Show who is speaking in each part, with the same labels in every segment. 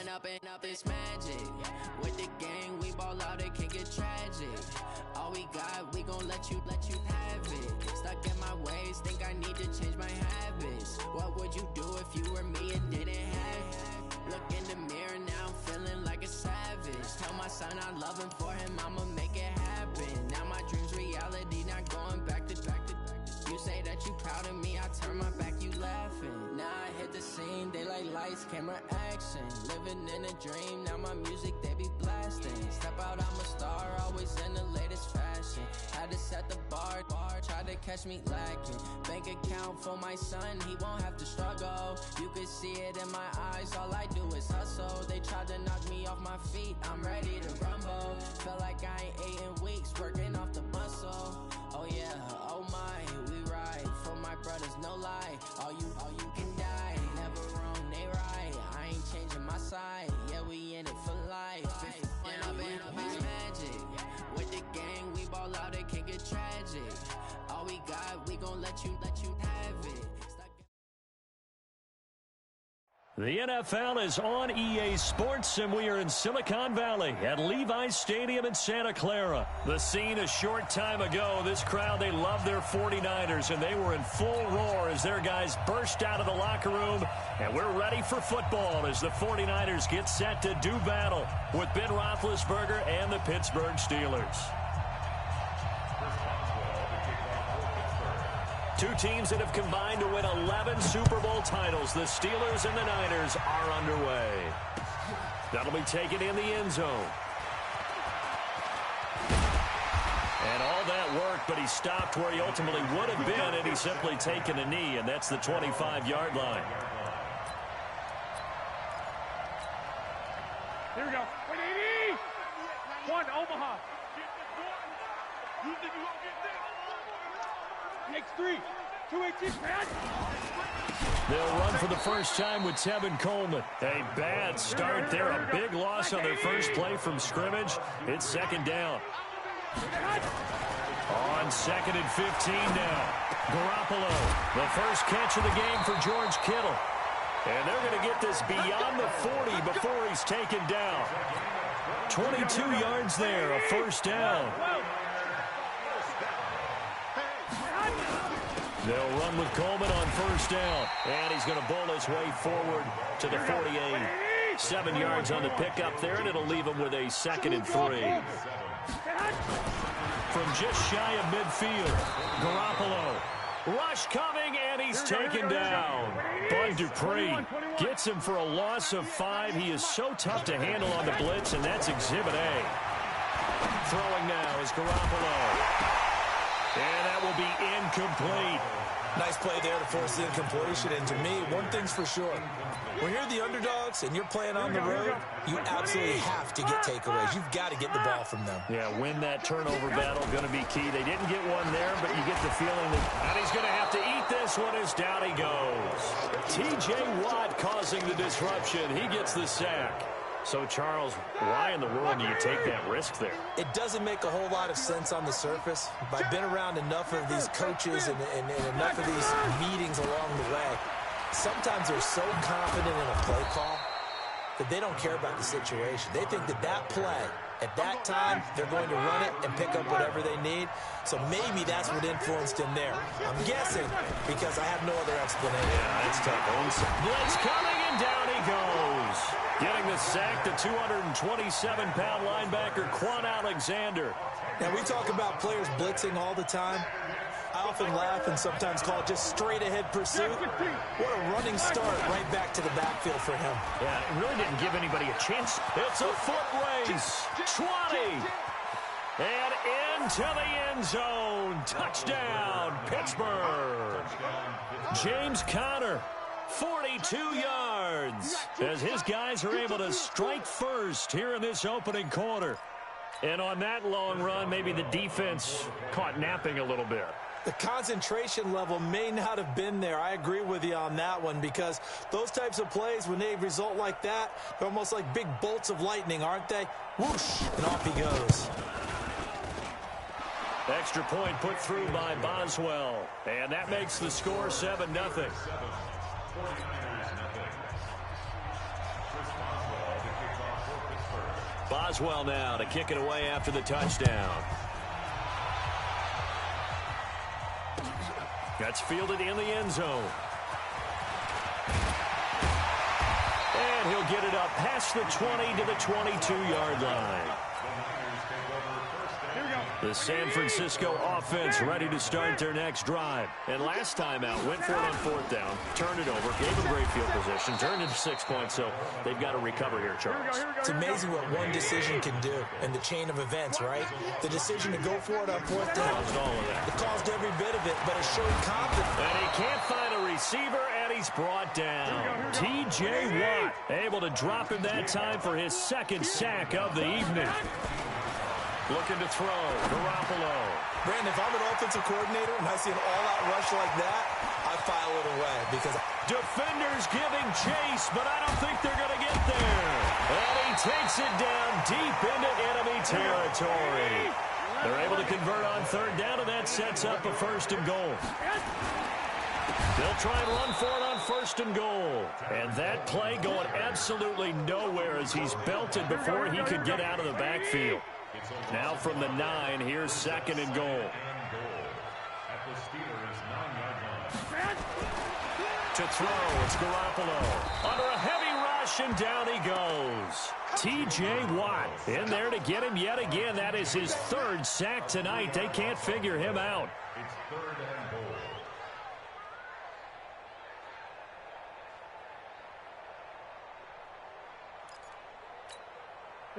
Speaker 1: up this magic. With the gang, we ball out, it can get tragic. All we got, we gon' let you have it. Stuck in my ways, think I need to change my habits. What would you do if you were me and didn't have it? Look in the mirror, now I'm feeling like a savage. Tell my son I love him, for him I'ma make it happen. Now my dream's reality, not going back to. You say that you proud of me, I turn my back, you laughing. Now I hit the scene, daylight lights, camera action. Living in a dream, now my music they be blasting. Step out, I'm a star, always in the latest fashion. Had to set the bar, try to catch me lacking. Bank account for my son, he won't have to struggle. You can see it in my eyes, all I do is hustle. They tried to knock me off my feet, I'm ready to rumble. Felt like I ain't ate in weeks, working off the muscle. Oh yeah, oh my, we ride for my brothers, no lie. All you can die, never wrong, they right. I ain't changing my side, yeah, we in it for life. If up is magic. With the gang, we ball out, it can get tragic. All we got, we gon' let you have it.
Speaker 2: The NFL is on EA Sports, and we are in Silicon Valley at Levi's Stadium in Santa Clara. The scene a short time ago, this crowd, they love their 49ers, and they were in full roar as their guys burst out of the locker room. And we're ready for football as the 49ers get set to do battle with Ben Roethlisberger and the Pittsburgh Steelers. Two teams that have combined to win 11 Super Bowl titles. The Steelers and the Niners are underway. That'll be taken in the end zone. And all that work, but he stopped where he ultimately would have been had he simply taken a knee, and that's the 25-yard line.
Speaker 3: Here we go. 180! One, Omaha. Takes three. 218, man.
Speaker 2: They'll run for the first time with Tevin Coleman. A bad start there. A big loss on their first play from scrimmage. It's second down. On second and 15 now. Garoppolo, the first catch of the game for George Kittle. And they're going to get this beyond the 40 before he's taken down. 22 yards there, a first down. They'll run with Coleman on first down. And he's going to bowl his way forward to the 48. 7 yards on the pickup there, and it'll leave him with a second and 3. From just shy of midfield, Garoppolo. Rush coming, and he's taken down. Bud Dupree gets him for a loss of 5. He is so tough to handle on the blitz, and that's Exhibit A. Throwing now is Garoppolo. And that will be incomplete.
Speaker 4: Nice play there to force the incompletion. And to me, one thing's for sure. When you're the underdogs and you're playing on the road, you absolutely have to get takeaways. You've got to get the ball from them.
Speaker 2: Yeah, win that turnover battle, going to be key. They didn't get one there, but you get the feeling that he's going to have to eat this one as down he goes. T.J. Watt causing the disruption. He gets the sack. So, Charles, why in the world do you take that risk there?
Speaker 4: It doesn't make a whole lot of sense on the surface. But I've been around enough of these coaches and enough of these meetings along the way. Sometimes they're so confident in a play call that they don't care about the situation. They think that that play, at that time, they're going to run it and pick up whatever they need. So maybe that's what influenced him there. I'm guessing because I have no other explanation.
Speaker 2: Yeah, it's tough. Blitz coming, and down he goes. Getting the sack, the 227-pound linebacker, Quan Alexander.
Speaker 4: Now, we talk about players blitzing all the time. I often laugh and sometimes call it just straight-ahead pursuit. What a running start right back to the backfield for him.
Speaker 2: Yeah, it really didn't give anybody a chance. It's a foot race. 20. And into the end zone. Touchdown, Pittsburgh. James Conner. 42 yards as his guys are able to strike first here in this opening quarter. And on that long run, maybe the defense caught napping a little bit.
Speaker 4: The concentration level may not have been there. I agree with you on that one because those types of plays, when they result like that, they're almost like big bolts of lightning, aren't they? Whoosh, and off he goes.
Speaker 2: Extra point put through by Boswell. And that makes the score 7-0. Boswell now to kick it away after the touchdown. That's fielded in the end zone. And he'll get it up past the 20 to the 22-yard line. The San Francisco offense ready to start their next drive. And last time out, went for it on fourth down, turned it over, gave a great field position, turned into 6 points, so they've got to recover here, Charles.
Speaker 4: It's amazing what one decision can do in the chain of events, right? The decision to go for it on fourth down.
Speaker 2: Caused all of that.
Speaker 4: It caused every bit of it, but it showed confidence.
Speaker 2: And he can't find a receiver, and he's brought down. T.J. Watt able to drop him that time for his second sack of the evening. Looking to throw, Garoppolo.
Speaker 4: Brandon, if I'm an offensive coordinator and I see an all-out rush like that, I file it away because
Speaker 2: defenders giving chase, but I don't think they're going to get there. And he takes it down deep into enemy territory. They're able to convert on third down, and that sets up a first and goal. They'll try and run for it on first and goal. And that play going absolutely nowhere as he's belted before he could get out of the backfield. Now from the 9, here's second and goal. To throw, it's Garoppolo. Under a heavy rush, and down he goes. T.J. Watt in there to get him yet again. That is his third sack tonight. They can't figure him out.
Speaker 5: It's third and goal.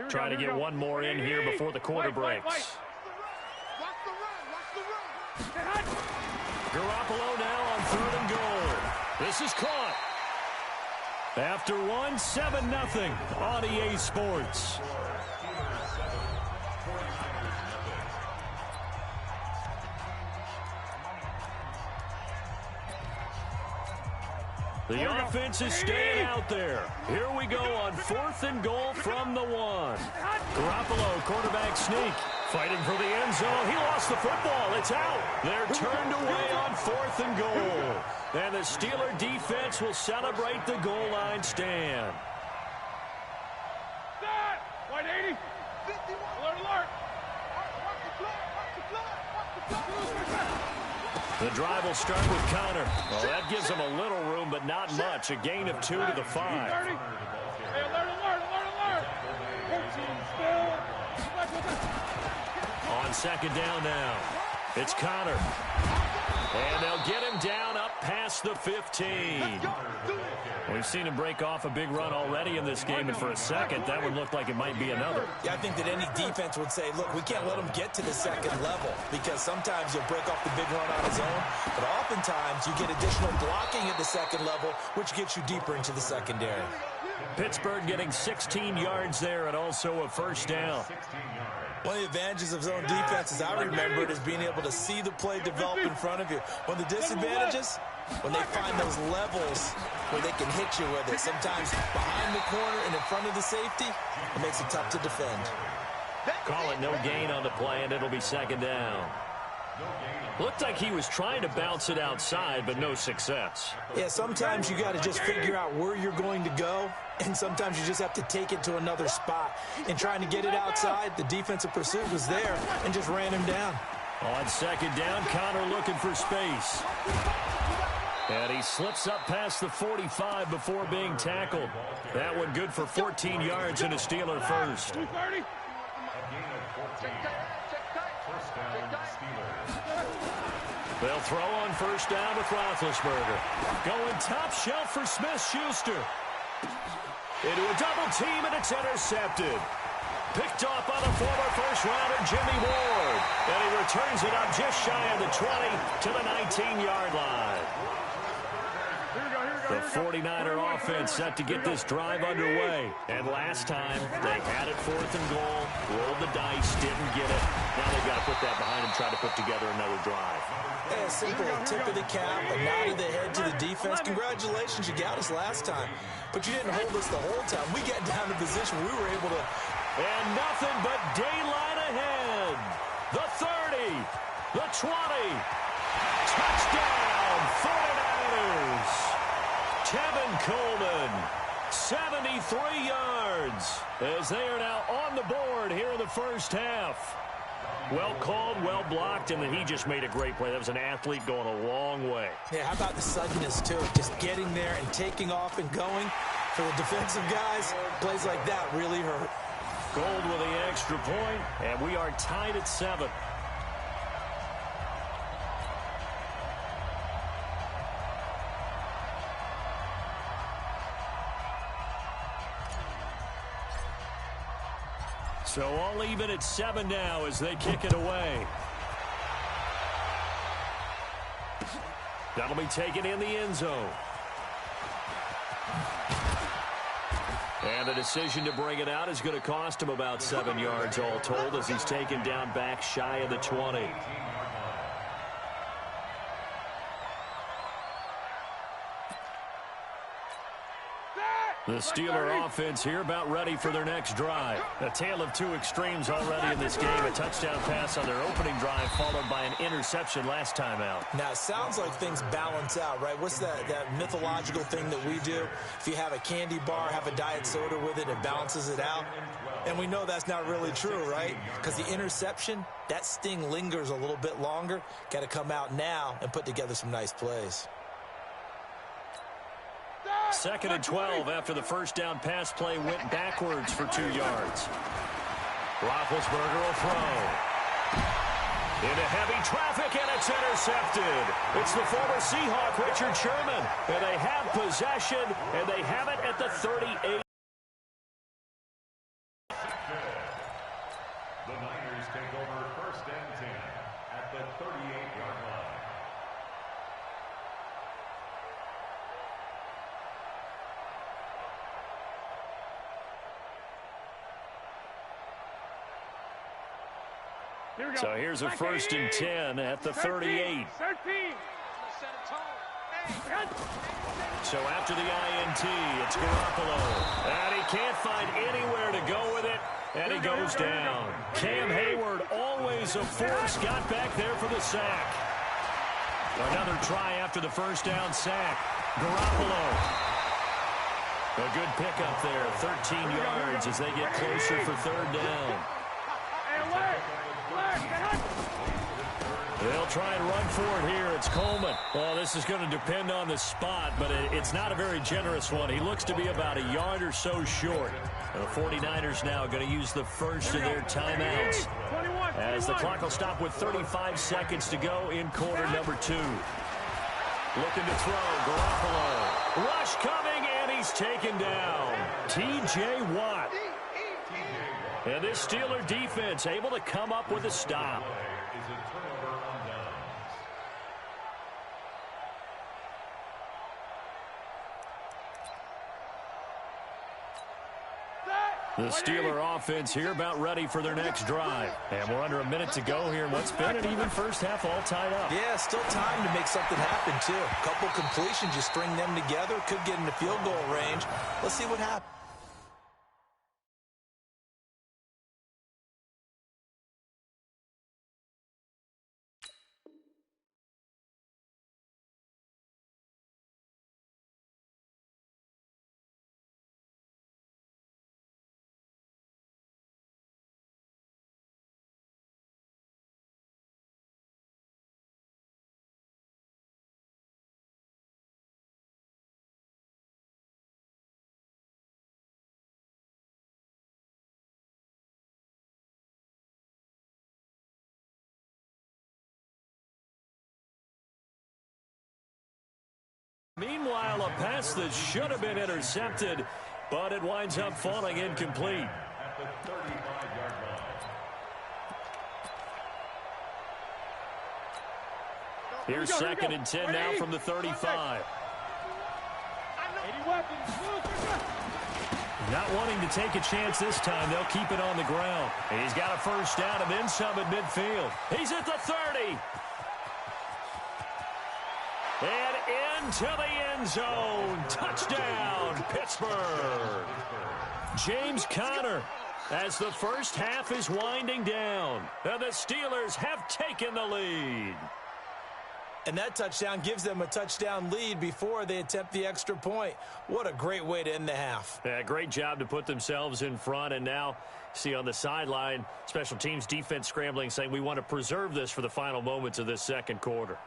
Speaker 2: Trying to get one more in here before the quarter breaks. Garoppolo now on third and goal. This is caught. After one, 7-0 on EA Sports. The offense is staying out there. Here we go on fourth and goal from the 1. Garoppolo, quarterback sneak, fighting for the end zone. He lost the football. It's out. They're turned away on fourth and goal. And the Steeler defense will celebrate the goal line stand.
Speaker 3: White 80. Alert, alert.
Speaker 2: The drive will start with Connor. Well, that gives them a little room, but not much. A gain of 2 to the 5.
Speaker 3: Hey, alert, alert, alert, alert. 14 still.
Speaker 2: On second down now, it's Connor. And they'll get him down up past the 15. We've seen him break off a big run already in this game, and for a second, that would look like it might be another.
Speaker 4: Yeah, I think that any defense would say, look, we can't let him get to the second level because sometimes he'll break off the big run on his own, but oftentimes you get additional blocking at the second level, which gets you deeper into the secondary.
Speaker 2: Pittsburgh getting 16 yards there and also a first down.
Speaker 4: One of the advantages of zone defense, as I remember it, is being able to see the play develop in front of you. One of the disadvantages, when they find those levels where they can hit you with it, sometimes behind the corner and in front of the safety, it makes it tough to defend.
Speaker 2: Call it no gain on the play, and it'll be second down. Looked like he was trying to bounce it outside, but no success.
Speaker 4: Yeah, sometimes you got to just figure out where you're going to go, and sometimes you just have to take it to another spot. In trying to get it outside, the defensive pursuit was there and just ran him down.
Speaker 2: On second down, Connor looking for space. And he slips up past the 45 before being tackled. That one good for 14 yards and a Steeler first. They'll throw on first down with Roethlisberger. Going top shelf for Smith-Schuster. Into a double team, and it's intercepted. Picked off by the former first-rounder Jimmy Ward. And he returns it up just shy of the 20 to the 19-yard line. The 49er offense set to get this drive underway. And last time, they had it fourth and goal, rolled the dice, didn't get it. Now they've got to put that behind them, try to put together another drive.
Speaker 4: Yeah, simple tip of the cap, a nod of the head to the defense. Congratulations, you got us last time. But you didn't hold us the whole time. We got down to position we were able to.
Speaker 2: And nothing but daylight ahead. The 30, the 20. Touchdown, 49ers. Tevin Coleman 73 yards as they are now on the board here in the first half. Well called, well blocked, and then he just made a great play. That was an athlete going a long way.
Speaker 4: Yeah, how about the suddenness, too? Just getting there and taking off and going. For the defensive guys, plays like that really hurt.
Speaker 2: Gold with the extra point, and we are tied at 7. So all even at 7 now as they kick it away. That'll be taken in the end zone. And the decision to bring it out is going to cost him about 7 yards all told as he's taken down back shy of the 20. The Steeler offense here about ready for their next drive. A tale of two extremes already in this game. A touchdown pass on their opening drive followed by an interception last time out.
Speaker 4: Now, it sounds like things balance out, right? What's that mythological thing that we do? If you have a candy bar, have a diet soda with it, it balances it out. And we know that's not really true, right? Because the interception, that sting lingers a little bit longer. Got to come out now and put together some nice plays.
Speaker 2: 2nd and 12 after the first down pass play went backwards for 2 yards. Roethlisberger will throw. Into heavy traffic, and it's intercepted. It's the former Seahawk, Richard Sherman. And they have possession, and they have it at the 38.
Speaker 3: The Niners take over 1st and 10 at the 38-yard line.
Speaker 2: So here's a 1st and 10 at the 38. So after the INT, it's Garoppolo. And he can't find anywhere to go with it, and he goes down. Cam Hayward, always a force, got back there for the sack. Another try after the first down sack. Garoppolo. A good pickup there, 13 yards as they get closer for 3rd down. They'll try and run for it here. It's Coleman. Well, this is going to depend on the spot, but it's not a very generous one. He looks to be about a yard or so short. The 49ers now going to use the first of their timeouts as the clock will stop with 35 seconds to go in quarter number 2. Looking to throw. Garoppolo. Rush coming, and he's taken down. T.J. Watt. And this Steeler defense able to come up with a stop. The Steeler offense here about ready for their next drive. And we're under a minute to go here. What's been an even first half all tied up.
Speaker 4: Yeah, still time to make something happen, too. A couple completions, you string them together, could get into field goal range. Let's see what happens.
Speaker 2: Meanwhile, a pass that should have been intercepted, but it winds up falling incomplete.
Speaker 3: At the 35-yard line.
Speaker 2: Here's 2nd and 10 now from the 35. Not wanting to take a chance this time, they'll keep it on the ground. He's got a first down and then some at midfield. He's at the 30. And into the end zone. Touchdown, Pittsburgh. James Conner, as the first half is winding down. And the Steelers have taken the lead.
Speaker 4: And that touchdown gives them a touchdown lead before they attempt the extra point. What a great way to end the half.
Speaker 2: Yeah, great job to put themselves in front. And now, see on the sideline, special teams defense scrambling, saying we want to preserve this for the final moments of this second quarter.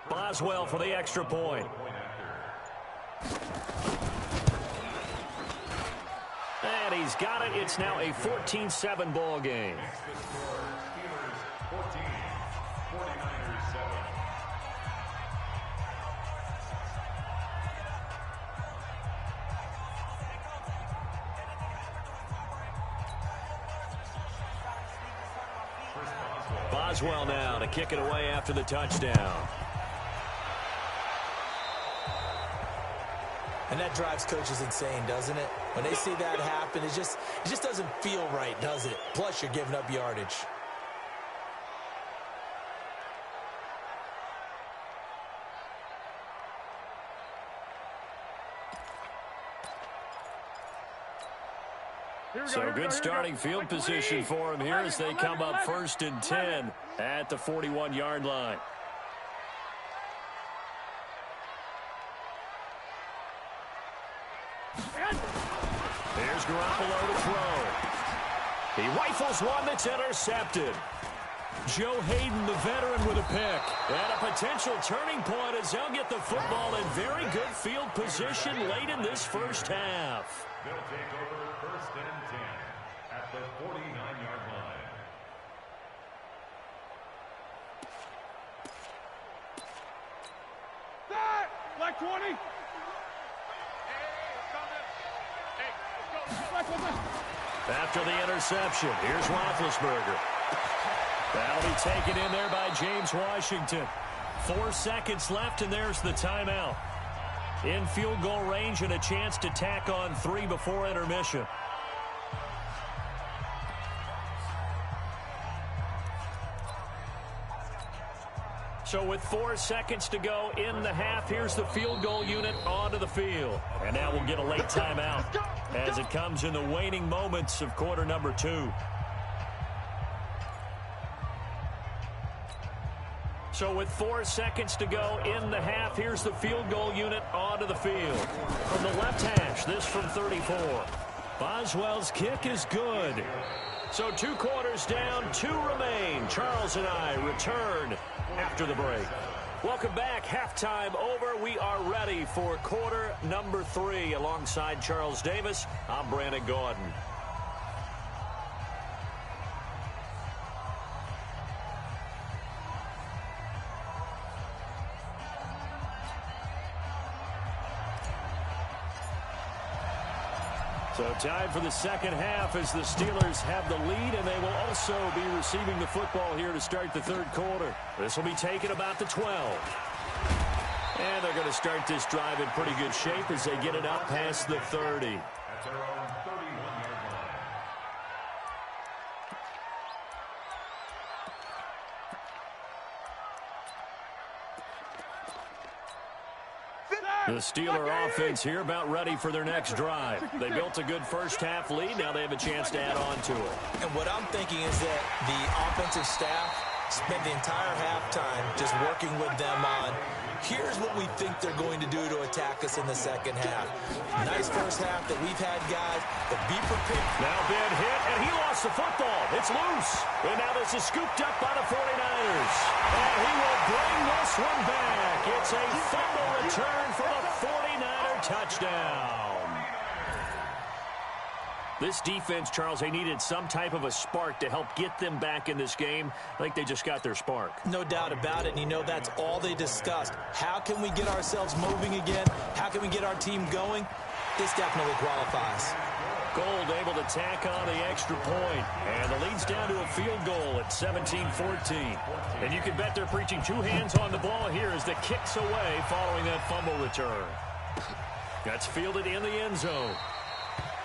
Speaker 2: Boswell for the extra point. And he's got it. It's now a 14-7 ball game.
Speaker 3: Steelers 14, 49ers 7.
Speaker 2: Boswell now to kick it away after the touchdown.
Speaker 4: And that drives coaches insane, doesn't it? When they see that happen, it just doesn't feel right, does it? Plus, you're giving up yardage.
Speaker 2: So good starting field position for him here as they come up 1st and 10 at the 41-yard line. Here's Garoppolo to throw. He rifles one that's intercepted. Joe Hayden, the veteran, with a pick. And a potential turning point as they'll get the football in very good field position late in this first half.
Speaker 3: They'll take over 1st and 10 at the 49-yard line.
Speaker 5: Black 20.
Speaker 2: After the interception, here's Roethlisberger. That'll be taken in there by James Washington. 4 seconds left, and there's the timeout. In field goal range and a chance to tack on 3 before intermission. So with 4 seconds to go in the half, here's the field goal unit onto the field. And now we'll get a late timeout as it comes in the waning moments of quarter number 2. So with 4 seconds to go in the half, here's the field goal unit onto the field. From the left hash, this from 34. Boswell's kick is good. So 2 quarters down, 2 remain. Charles and I return after the break. Welcome back. Halftime over. We are ready for quarter number 3. Alongside Charles Davis, I'm Brandon Gordon. So time for the second half as the Steelers have the lead, and they will also be receiving the football here to start the third quarter. This will be taken about the 12. And they're going to start this drive in pretty good shape as they get it up past the 30.
Speaker 3: At their own 31-yard line.
Speaker 2: The Steeler offense here about ready for their next drive. They built a good first half lead. Now they have a chance to add on to it.
Speaker 4: And what I'm thinking is that the offensive staff spent the entire halftime just working with them on, here's what we think they're going to do to attack us in the second half. Nice first half that we've had, guys, but be prepared.
Speaker 2: Now Ben hit, and he lost the football. It's loose. And now this is scooped up by the 49ers. And he will bring this one back. It's a fumble return for the 49er touchdown. This defense, Charles, they needed some type of a spark to help get them back in this game. I think they just got their spark.
Speaker 4: No doubt about it, and you know that's all they discussed. How can we get ourselves moving again? How can we get our team going? This definitely qualifies.
Speaker 2: Gold able to tack on the extra point, and the lead's down to a field goal at 17-14. And you can bet they're preaching 2 hands on the ball here as the kick's away following that fumble return. That's fielded in the end zone.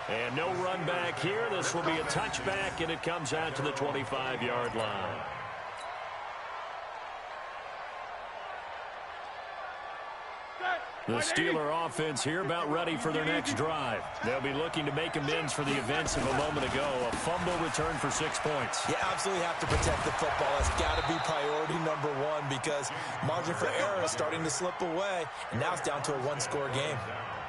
Speaker 2: And no run back here. This will be a touchback, and it comes out to the 25-yard line. The Steeler offense here about ready for their next drive. They'll be looking to make amends for the events of a moment ago. A fumble return for 6 points.
Speaker 4: You absolutely have to protect the football. That's got to be priority number one because margin for error is starting to slip away, and now it's down to a one-score game.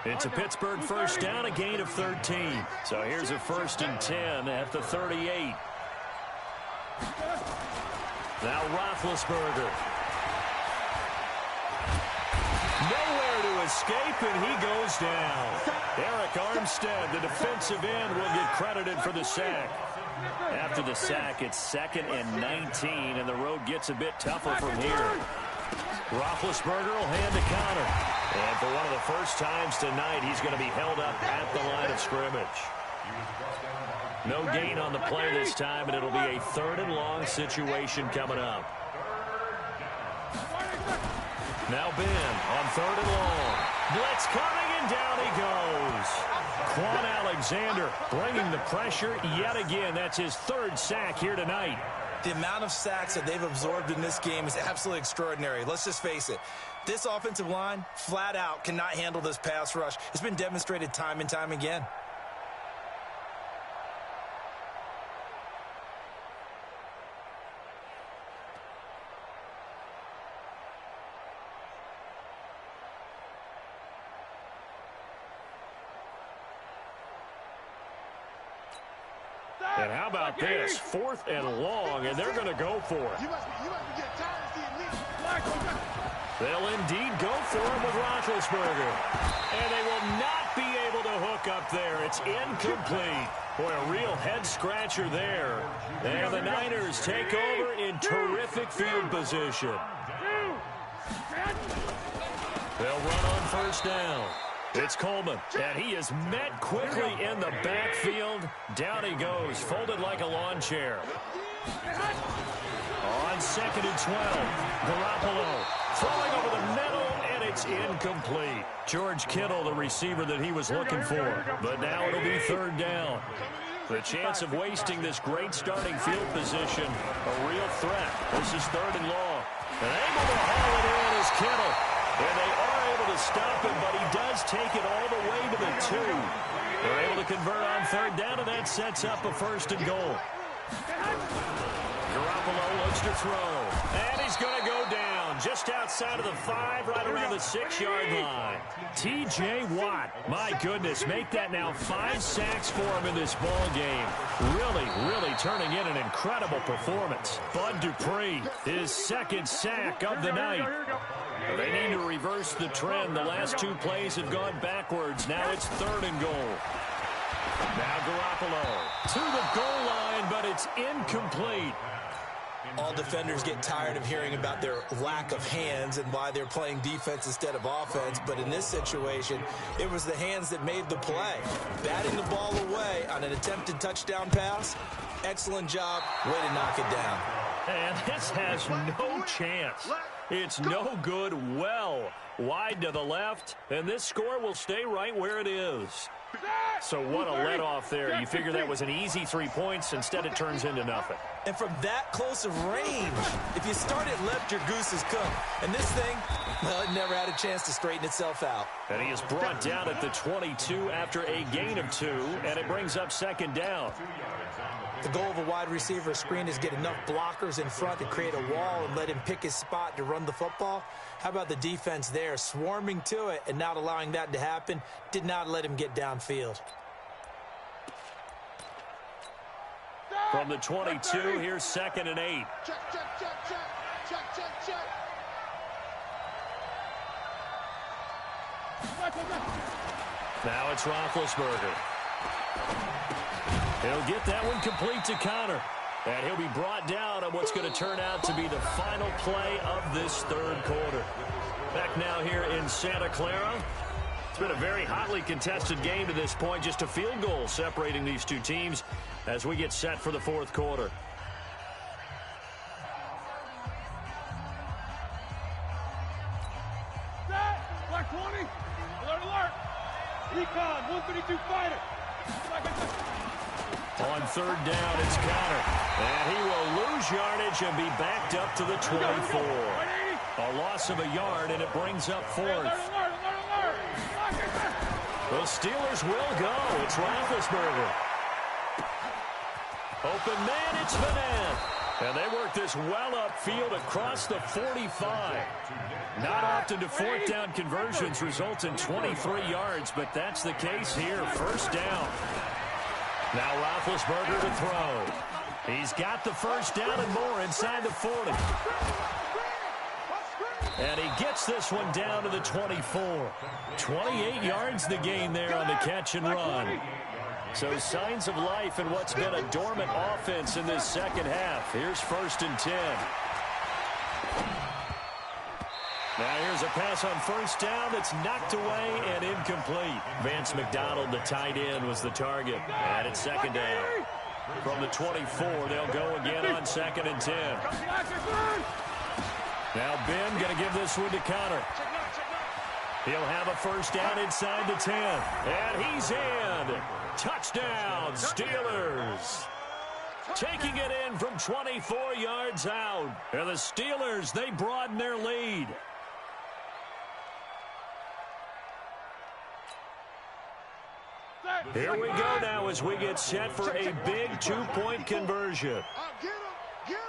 Speaker 2: It's a Pittsburgh first down, a gain of 13. So here's a 1st and 10 at the 38. Now Roethlisberger. Nowhere to escape, and he goes down. Eric Armstead, the defensive end, will get credited for the sack. After the sack, it's 2nd and 19, and the road gets a bit tougher from here. Roethlisberger will hand a counter. And for one of the first times tonight, he's going to be held up at the line of scrimmage. No gain on the play this time, and it'll be a 3rd and long situation coming up. Now Ben on 3rd and long. Blitz coming, and down he goes. Quan Alexander bringing the pressure yet again. That's his 3rd sack here tonight.
Speaker 4: The amount of sacks that they've absorbed in this game is absolutely extraordinary. Let's just face it. This offensive line, flat out, cannot handle this pass rush. It's been demonstrated time and time again.
Speaker 2: And how about this? 4th and long, and they're going to go for it. They'll indeed go for him with Roethlisberger. And they will not be able to hook up there. It's incomplete. Boy, a real head-scratcher there. And the Niners take over in terrific field position. They'll run on 1st down. It's Coleman, and he is met quickly in the backfield. Down he goes, folded like a lawn chair. On 2nd and 12, Garoppolo throwing over the middle, and it's incomplete. George Kittle, the receiver that he was looking for, but now it'll be 3rd down. The chance of wasting this great starting field position, a real threat. This is 3rd and long. And able to haul it in is Kittle. And they are able to stop him, but he does take it all the way to the 2. They're able to convert on 3rd down, and that sets up a 1st and goal. Garoppolo looks to throw, and he's going to go down just outside of the 5, right around the 6-yard line. T.J. Watt, my goodness, make that now 5 sacks for him in this ball game. Really turning in an incredible performance. Bud Dupree, his 2nd sack of the night. They need to reverse the trend. The last 2 plays have gone backwards. Now it's 3rd and goal. Now Garoppolo to the goal line, but it's incomplete.
Speaker 4: All defenders get tired of hearing about their lack of hands and why they're playing defense instead of offense. But in this situation, it was the hands that made the play. Batting the ball away on an attempted touchdown pass. Excellent job. Way to knock it down.
Speaker 2: And this has no chance. It's no good, well wide to the left, and this score will stay right where it is. So what a let-off there. You figure that was an easy 3 points. Instead, it turns into nothing.
Speaker 4: And from that close of range, if you start it left, your goose is cooked. And this thing, well, it never had a chance to straighten itself out.
Speaker 2: And he is brought down at the 22 after a gain of 2, and it brings up 2nd down.
Speaker 4: The goal of a wide receiver screen is get enough blockers in front to create a wall and let him pick his spot to run the football. How about the defense there, swarming to it and not allowing that to happen? Did not let him get downfield.
Speaker 2: From the 22, here's 2nd and 8. Now it's Roethlisberger. He'll get that one complete to Connor. And he'll be brought down on what's going to turn out to be the final play of this 3rd quarter. Back now here in Santa Clara. It's been a very hotly contested game to this point. Just a field goal separating these 2 teams as we get set for the 4th quarter.
Speaker 5: Black 20. Alert, alert. Econ, 132 fighter.
Speaker 2: On 3rd down, it's Connor. And he will lose yardage and be backed up to the 24. A loss of a yard, and it brings up 4th. The Steelers will go. It's Roethlisberger. Open man, it's Vanette. And they work this well upfield across the 45. Not often do fourth down conversions result in 23 yards, but that's the case here. First down. Now Roethlisberger to throw. He's got the first down and more inside the 40. And he gets this one down to the 24. 28 yards the gain there on the catch and run. So signs of life in what's been a dormant offense in this second half. Here's 1st and 10. Now here's a pass on first down that's knocked away and incomplete. Vance McDonald, the tight end, was the target. And it's 2nd down. From the 24, they'll go again on 2nd and 10. Now Ben going to give this one to Connor. He'll have a first down inside the 10. And he's in. Touchdown, Steelers. Taking it in from 24 yards out. And the Steelers, they broaden their lead. Here we go now as we get set for a big 2-point conversion.
Speaker 5: Get him.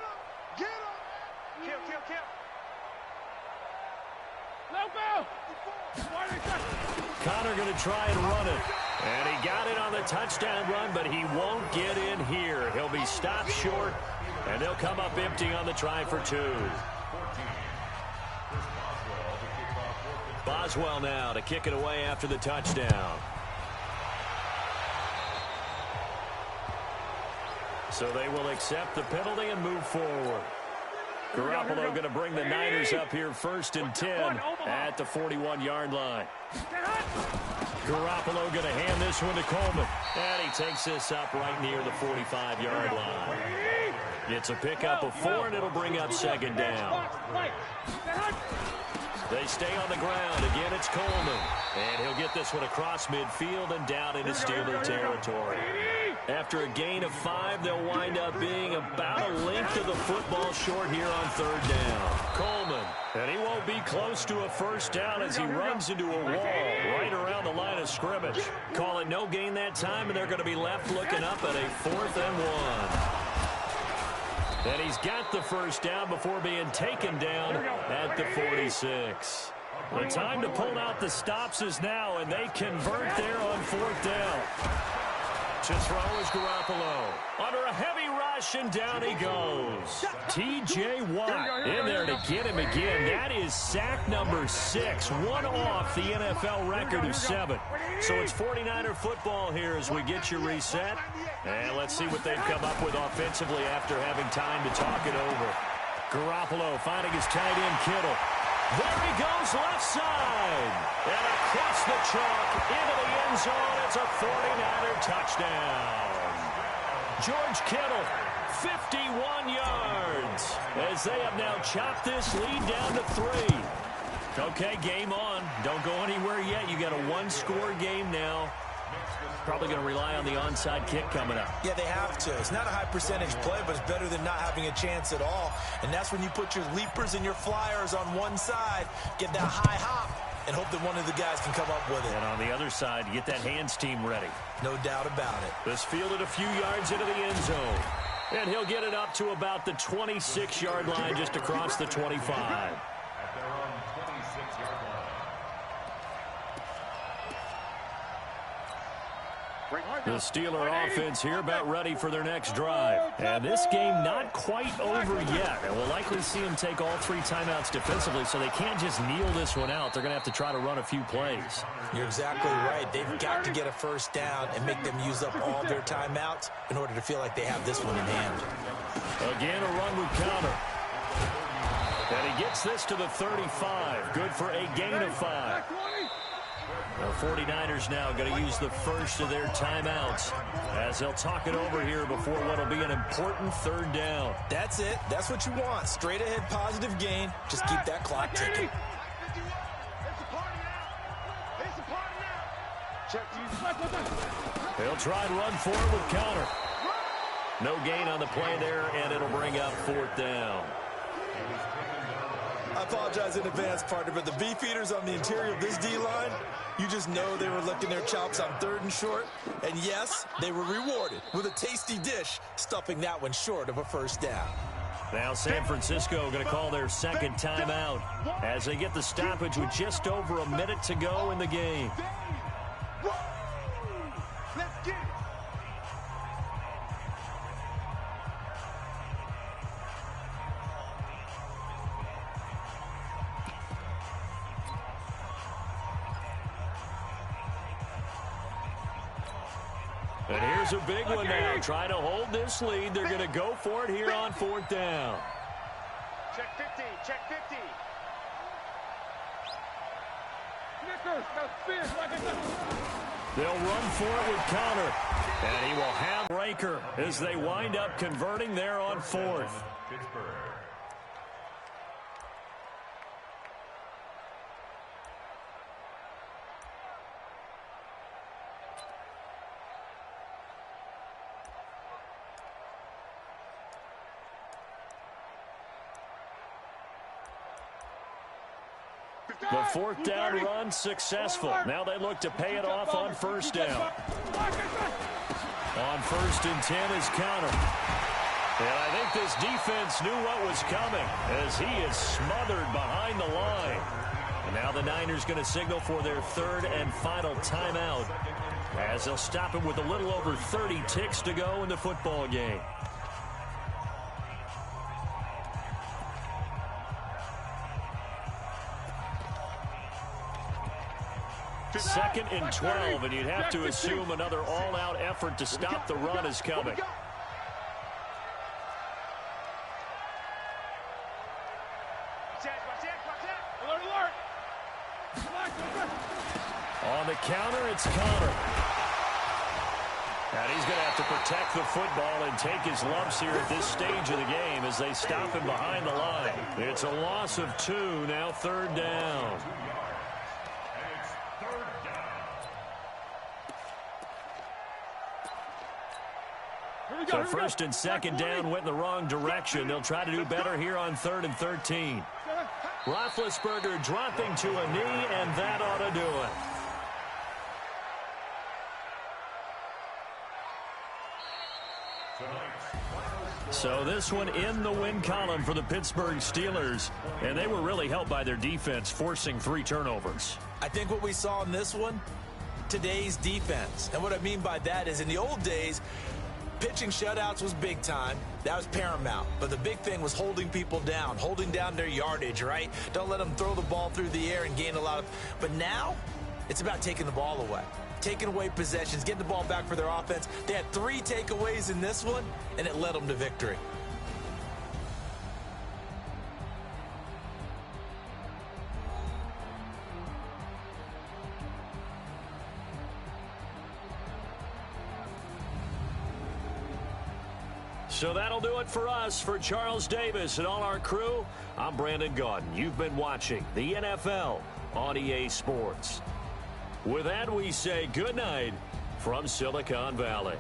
Speaker 5: Kill. No go.
Speaker 2: Connor going to try and run it. And he got it on the touchdown run, but he won't get in here. He'll be stopped short, and they'll come up empty on the try for 2. Boswell now to kick it away after the touchdown. So they will accept the penalty and move forward. Garoppolo going to bring the Niners up here 1st and 10 at the 41-yard line. Garoppolo going to hand this one to Coleman. And he takes this up right near the 45-yard line. It's a pickup of 4, and it'll bring up 2nd down. They stay on the ground. Again, it's Coleman. And he'll get this one across midfield and down into Steeler territory. After a gain of 5, they'll wind up being about a length of the football short here on 3rd down. Coleman, and he won't be close to a first down as he runs into a wall right around the line of scrimmage. Call it no gain that time, and they're going to be left looking up at a 4th and 1. And he's got the first down before being taken down at the 46. The time to pull out the stops is now, and they convert there on 4th down. To throw is Garoppolo. Under a heavy rush, and down he goes. T.J. Watt in there to get him again. That is sack number 6, one off the NFL record of 7. So it's 49er football here as we get you reset. And let's see what they've come up with offensively after having time to talk it over. Garoppolo finding his tight end Kittle. There he goes, left side. And across the chalk into the end zone. It's a 49er touchdown. George Kittle, 51 yards. As they have now chopped this lead down to 3. Okay, game on. Don't go anywhere yet. You got a 1-score game now. Probably going to rely on the onside kick coming up.
Speaker 4: Yeah, they have to. It's not a high percentage play, but it's better than not having a chance at all. And that's when you put your leapers and your flyers on one side, get that high hop, and hope that one of the guys can come up with it.
Speaker 2: And on the other side, you get that hands team ready.
Speaker 4: No doubt about it.
Speaker 2: This fielded a few yards into the end zone. And he'll get it up to about the 26-yard line just across the 25. The Steeler offense here about ready for their next drive. And this game not quite over yet. And we'll likely see them take all 3 timeouts defensively, so they can't just kneel this one out. They're going to have to try to run a few plays.
Speaker 4: You're exactly right. They've got to get a first down and make them use up all their timeouts in order to feel like they have this one in hand.
Speaker 2: Again, a run with Connor. And he gets this to the 35. Good for a gain of 5. The 49ers now going to use the first of their timeouts as they'll talk it over here before what will be an important 3rd down.
Speaker 4: That's it. That's what you want. Straight ahead positive gain. Just keep that clock ticking.
Speaker 2: They'll try and run forward with Connor. No gain on the play there, and it'll bring up 4th down.
Speaker 4: I apologize in advance, partner, but the beefeaters on the interior of this D-line, you just know they were licking their chops on 3rd and short. And yes, they were rewarded with a tasty dish, stuffing that one short of a first down.
Speaker 2: Now San Francisco going to call their second timeout as they get the stoppage with just over a minute to go in the game.
Speaker 5: Let's get it.
Speaker 2: And here's a big one now. Trying to hold this lead. They're going to go for it here on 4th down.
Speaker 5: Check 50. Check 50. Snickers, now spin like it's
Speaker 2: They'll run for it with Connor. And he will have Raker as they wind up converting there on 4th.
Speaker 3: Pittsburgh.
Speaker 2: The 4th down run successful. Now they look to pay it off on 1st down. On 1st and 10 is Connor. And I think this defense knew what was coming as he is smothered behind the line. And now the Niners going to signal for their 3rd and final timeout as they'll stop him with a little over 30 ticks to go in the football game. Second and 12, and you'd have to assume another all-out effort to stop the run is coming.
Speaker 5: alert.
Speaker 2: On the counter, it's Connor. And he's going to have to protect the football and take his lumps here at this stage of the game as they stop him behind the line. It's a loss of 2, now 3rd down. So 1st and 2nd down went in the wrong direction. They'll try to do better here on 3rd and 13. Roethlisberger dropping to a knee, and that ought to do it. So this one in the win column for the Pittsburgh Steelers, and they were really helped by their defense, forcing 3 turnovers.
Speaker 4: I think what we saw in this one, today's defense. And what I mean by that is in the old days, pitching shutouts was big time. That was paramount. But the big thing was holding people down, holding down their yardage, right? Don't let them throw the ball through the air and gain a lot of... But now, it's about taking the ball away. Taking away possessions, getting the ball back for their offense. They had 3 takeaways in this one, and it led them to victory.
Speaker 2: So that'll do it for us. For Charles Davis and all our crew, I'm Brandon Gaudin. You've been watching the NFL on EA Sports. With that, we say good night from Silicon Valley.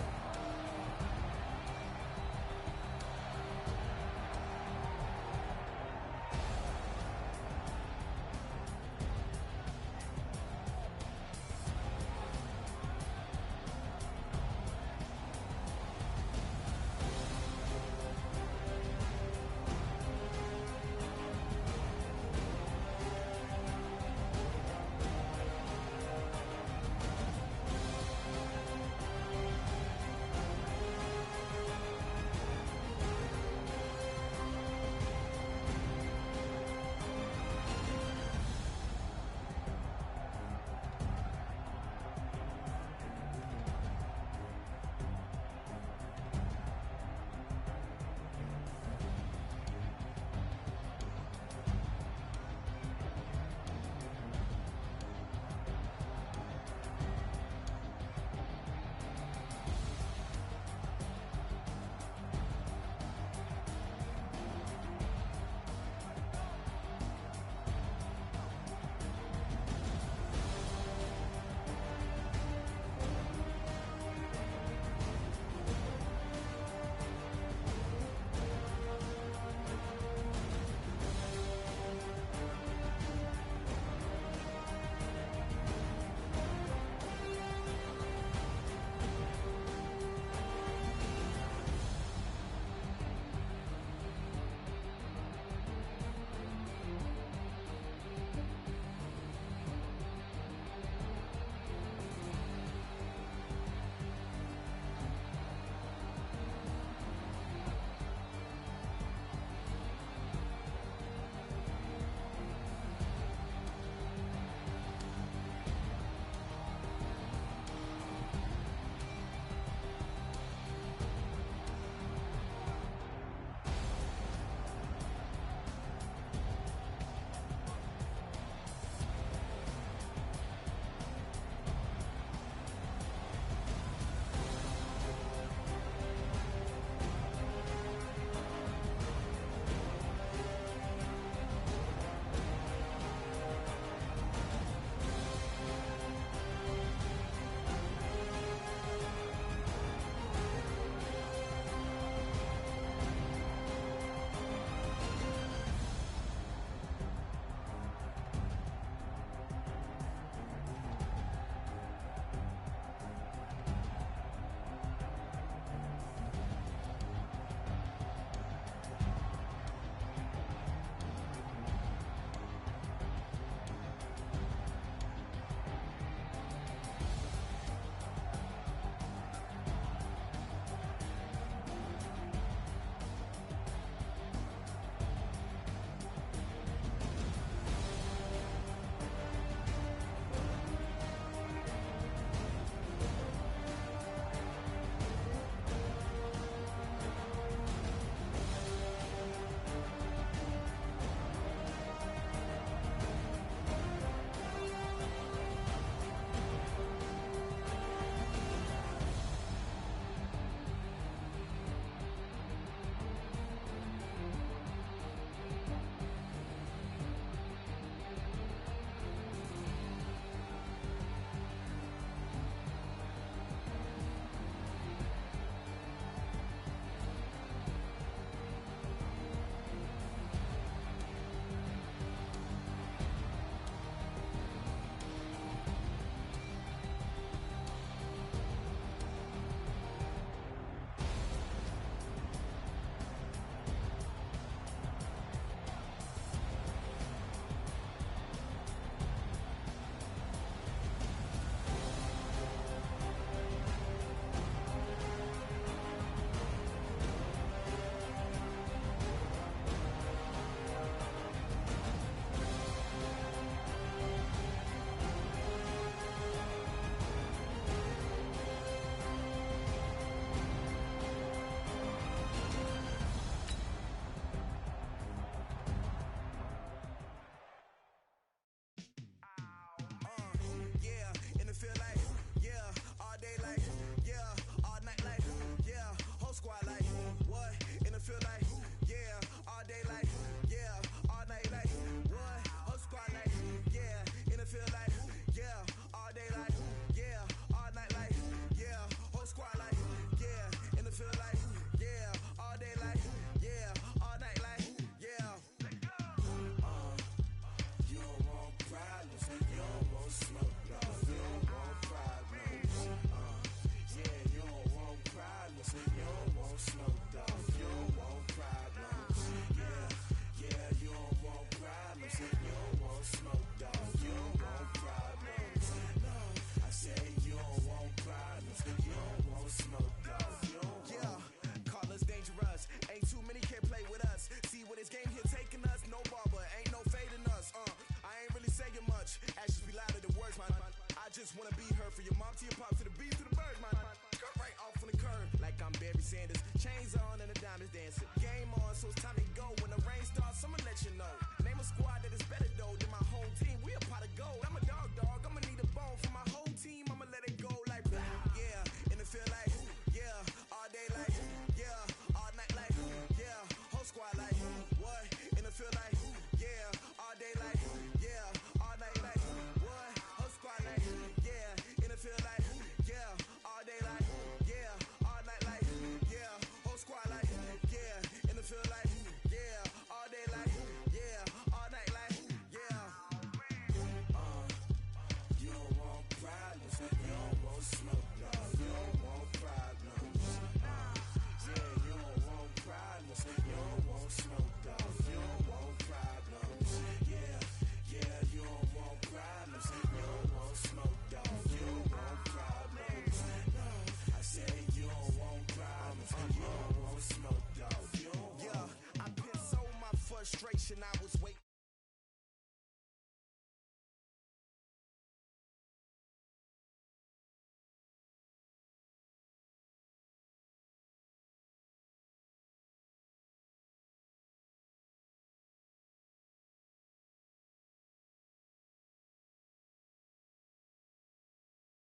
Speaker 6: Sanders. Chains on and the diamonds dancing. Game on, so it's time to go. When the rain starts, I'ma let you know. Name a squad that is better though than my